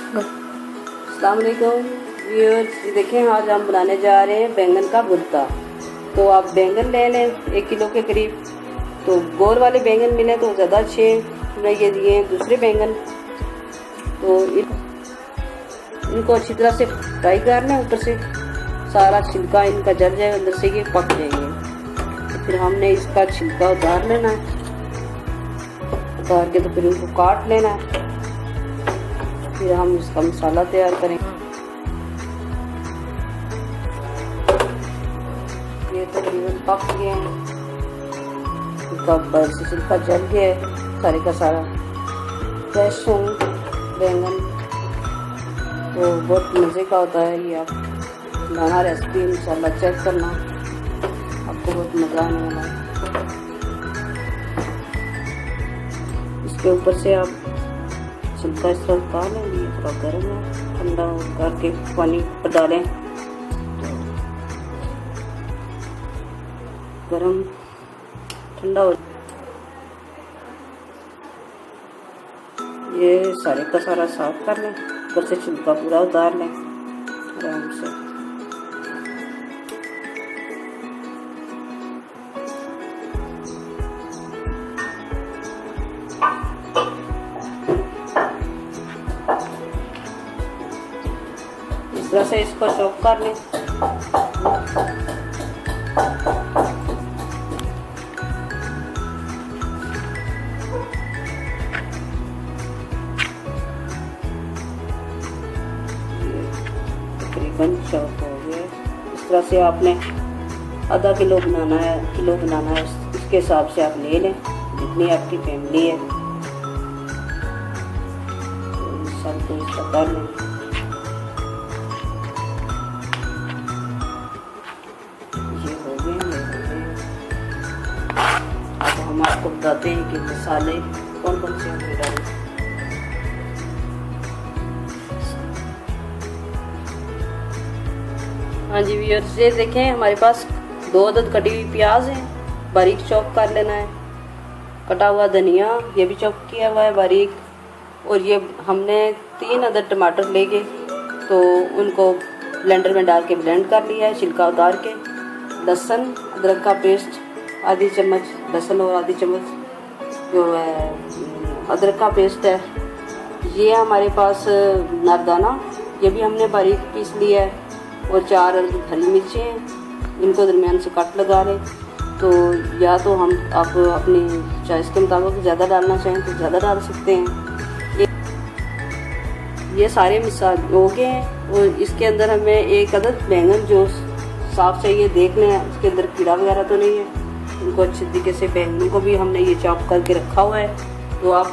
अस्सलाम वालेकुम व्यूअर्स, ये देखें आज हम बनाने जा रहे हैं बैंगन का भुर्ता। तो आप बैंगन ले लें 1 किलो के करीब। तो गोल वाले बैंगन मिले तो ज़्यादा अच्छे। हमने ये दिए हैं दूसरे बैंगन। तो इनको अच्छी तरह से फ्राई कर लें, ऊपर से सारा छिलका इनका जल जाए, अंदर से ये पक जाएंगे। तो फिर हमने इसका छिलका उतार लेना है। उतार के तो फिर इनको काट लेना है। फिर हम इसका मसाला तैयार करेंगे। ये तकरीबन पक गए हैं, इसका ऊपर से छिलका जल गया है सारे का सारा। फ्रेश हों बैंगन तो बहुत मज़े का होता है। ये आप बनाना रेसिपी इंशाल्लाह चेक करना, आपको बहुत मज़ा आने वाला है। इसके ऊपर से आप छिलका इस तरह उतार लेंगे। थोड़ा गर्म है, ठंडा करके पानी पर डालें। गर्म ठंडा हो, ये सारे का सारा साफ कर लें, ऊपर से छिलका पूरा उतार लें आराम से। इस तरह से इसको चॉप कर लें। तकरीबन चॉप हो गया। इस तरह से आपने आधा किलो बनाना है, इसके हिसाब से आप ले लें जितनी आपकी फैमिली है। तो सबको इसका कर लें। अब हम आपको बताते हैं कि मसाले कौन कौन से हमने डाले। हाँ जी व्यूअर्स, ये देखें हमारे पास 2 अदद कटी हुई प्याज है, बारीक चॉप कर लेना है। कटा हुआ धनिया, ये भी चॉप किया हुआ है बारीक। और ये हमने 3 अदद टमाटर लेके तो उनको ब्लेंडर में डाल के ब्लेंड कर लिया है, छिलका उतार के। लहसुन अदरक का पेस्ट आधी चम्मच लहसुन और आधी चम्मच जो है अदरक का पेस्ट है। ये हमारे पास नारदाना, ये भी हमने बारीक पीस लिया है। और 4 हरी मिर्चें हैं, इनको दरमियान से कट लगा लें। तो या तो हम आप अपनी चॉइस के मुताबिक ज़्यादा डालना चाहें तो ज़्यादा डाल सकते हैं। ये सारे मसाले हो गए हैं। और इसके अंदर हमें 1 अदद बैंगन जो साफ चाहिए, देख लें उसके अंदर कीड़ा वगैरह तो नहीं है। इनको अच्छे तरीके से बैंगन को भी हमने ये चॉप करके रखा हुआ है। तो आप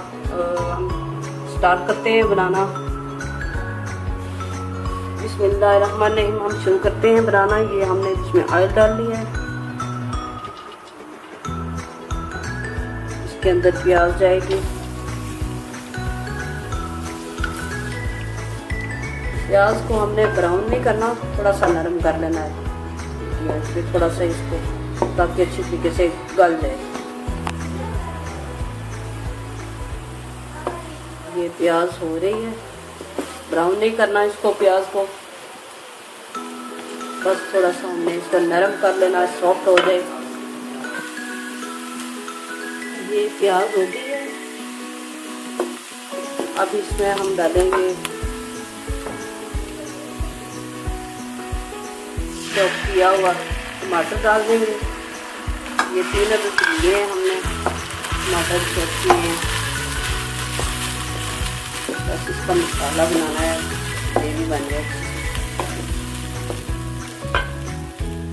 हम स्टार्ट करते हैं बनाना। बिस्मिल्लाहिर्रहमानिर्रहीम, हम शुरू करते हैं बनाना। ये हमने इसमें ऑयल डाल लिया है, इसके अंदर प्याज जाएगी। प्याज को हमने ब्राउन नहीं करना, थोड़ा सा नरम कर लेना है फिर थोड़ा सा इसको, ताकि अच्छी तरीके से गल जाए। ये प्याज हो रही है, ब्राउन नहीं करना इसको प्याज को, बस थोड़ा सा हमने इसको नरम कर लेना, सॉफ्ट हो जाए। ये प्याज हो गई है। अब इसमें हम डालेंगे चॉप किया हुआ टमाटर डाल देंगे। ये 3 अदद लिए हैं हमने टमाटर चॉप किए हैं। बस इसका मसाला बनाना है, ग्रेवी बन जाए।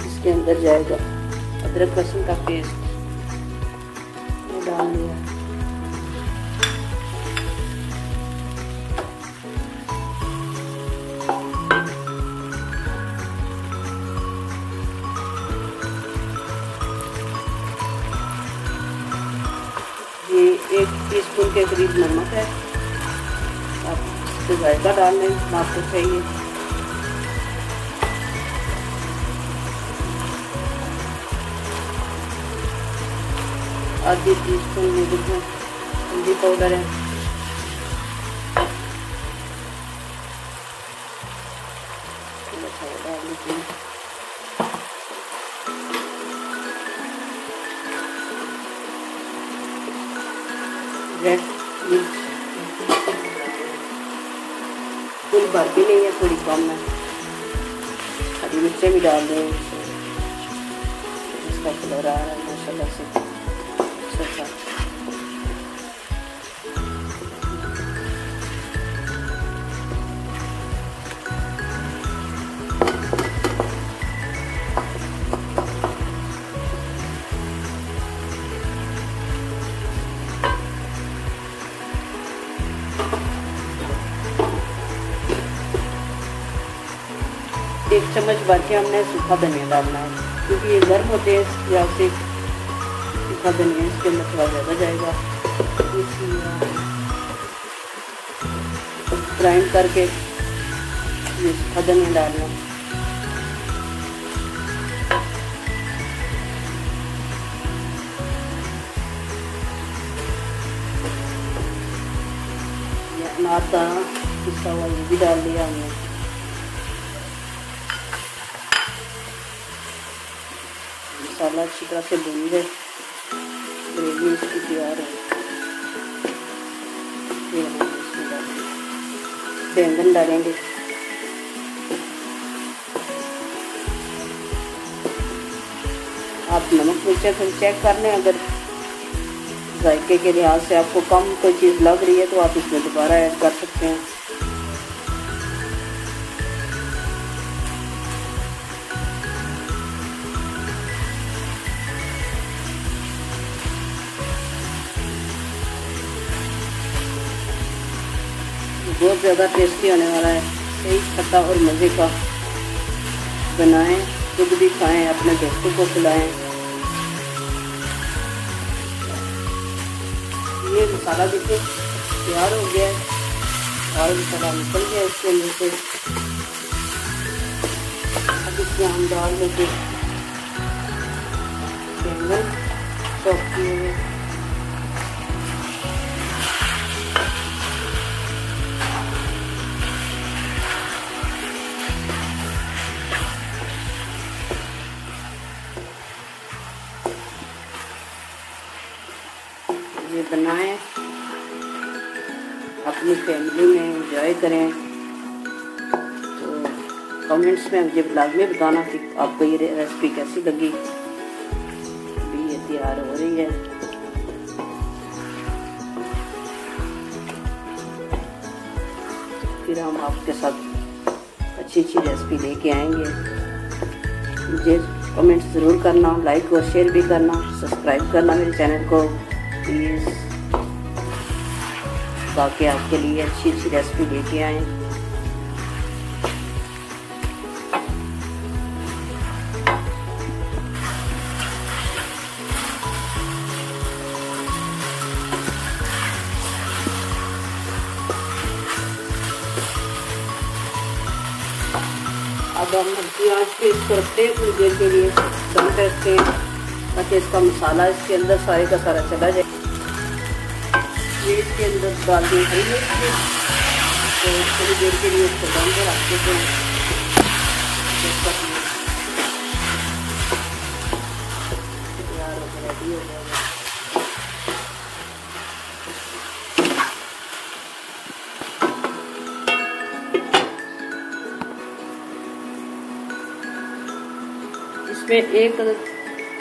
इसके अंदर जाएगा अदरक लहसुन का पेस्ट, वो डाल दिया। ये 1 टीस्पून के करीब नमक है, आप इससे जायका डाल लें जितना आपको चाहिए। आधी टीस्पून हल्दी पाउडर है। रेड मिर्च फुल भर भी नहीं है, थोड़ी कम है। हरी मिर्चें भी डाल दें, इसका कलर आ रहा है माशाल्लाह से अच्छा। एक चम्मच भर के हमने सूखा धनिया डालना है, क्योंकि ये गर्म होते हैं या से सूखा धनिया इसके अंदर थोड़ा ज़्यादा जाएगा, इसलिए ग्राइंड करके ये सूखा धनिया डालना। ये अनार दाना पिसा हुआ ये भी डाल दिया हमने। मसाला अच्छी तरह से भून गए, ग्रेवी इसकी तैयार है। बैंगन डालेंगे, आप नमक मिर्च चेक कर लें, अगर जायके के लिहाज से आपको कम कोई चीज़ लग रही है तो आप इसमें दोबारा ऐड कर सकते हैं। बहुत ज़्यादा टेस्टी होने वाला है, सही खट्टा और मज़े का बनाएं, खुद भी खाएं, अपने दोस्तों को खिलाएं। ये मसाला देखिए तैयार हो गया है, और मसाला निकल गया इसके अंदर से। अब इसमें हम डाल देंगे बैंगन चॉप किए हुए। ये बनाएं, अपनी फैमिली में एंजॉय करें। तो कमेंट्स में मुझे ब्लॉग में बताना कि आपको ये रेसिपी कैसी लगी। अभी ये तैयार हो रही है। फिर हम आपके साथ अच्छी अच्छी रेसिपी लेके आएंगे। मुझे कमेंट्स ज़रूर करना, लाइक और शेयर भी करना, सब्सक्राइब करना मेरे चैनल को प्लीज़, ताकि आपके लिए अच्छी अच्छी रेसिपी लेके आएँ। अब हम हल्की आंच पे इसको रखते हैं थोड़ी देर के लिए, दम करते हैं, ताकि इसका मसाला इसके अंदर सारे का सारा चला जाए। ये इसके अंदर डाल दिए हरी मिर्च, तो थोड़ी देर के लिए इसको दम पर रख देते हैं। तैयार हो गया, रेडी हो जाएगा। इसमें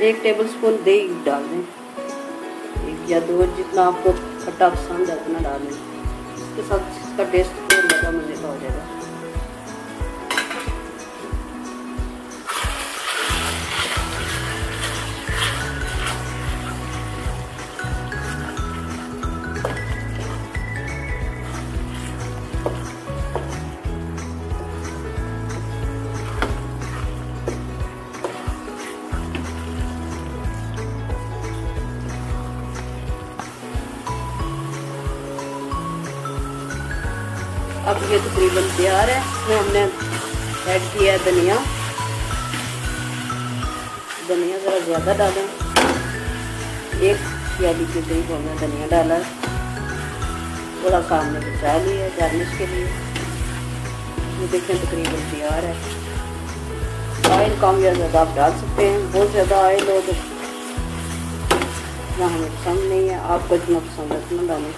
एक टेबलस्पून दही डाल दें, एक या दो, जितना आपको खट्टा पसंद है उतना डालें। इसके साथ इसका टेस्ट बहुत ज़्यादा मज़े का हो जाएगा। अब ये तकरीबन तैयार है। इसमें हमने ऐड किया है धनिया। धनिया ज़रा ज़्यादा डालें, एक प्याली के करीब हमने धनिया डाला है, थोड़ा सा हमने बचा लिया है गार्निश के लिए। ये देखें तकरीबन तैयार है। ऑयल कम या ज़्यादा आप डाल सकते हैं। बहुत ज़्यादा ऑयल हो तो ना हमें पसंद नहीं है, आपको जितना पसंद है उतना डालें।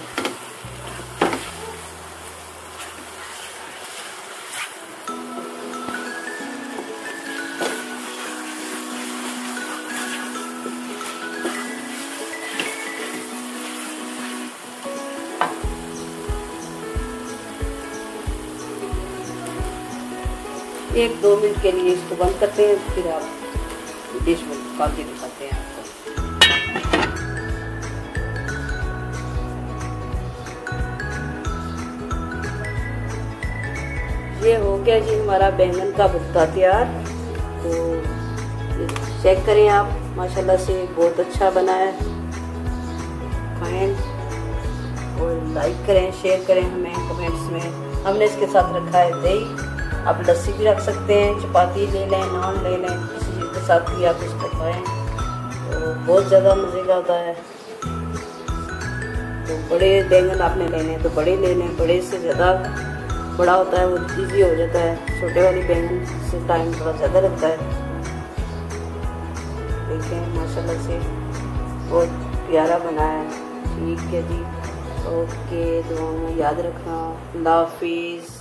एक 2 मिनट के लिए इसको बंद करते हैं, फिर आप डिश में निकाल के दिखाते हैं आपको। ये हो गया जी हमारा बैंगन का भुर्ता तैयार। तो चेक करें आप, माशाल्लाह से बहुत अच्छा बना है। खाएं और लाइक करें, शेयर करें हमें कमेंट्स में। हमने इसके साथ रखा है दही, आप लस्सी भी रख सकते हैं, चपाती ले लें, नान ले लें, किसी चीज़ के साथ भी आप इसको खाएं तो बहुत ज़्यादा मज़े का होता है। तो बड़े बैंगन आपने लेने हैं तो बड़े ले लें, बड़े से ज़्यादा बड़ा होता है वो ईजी हो जाता है। छोटे वाली बैंगन से टाइम थोड़ा ज़्यादा लगता है। देखें माशाल्लाह से बहुत प्यारा बना है। ठीक है जी, ओके, दुआ में याद रखना। अल्लाह हाफिज़।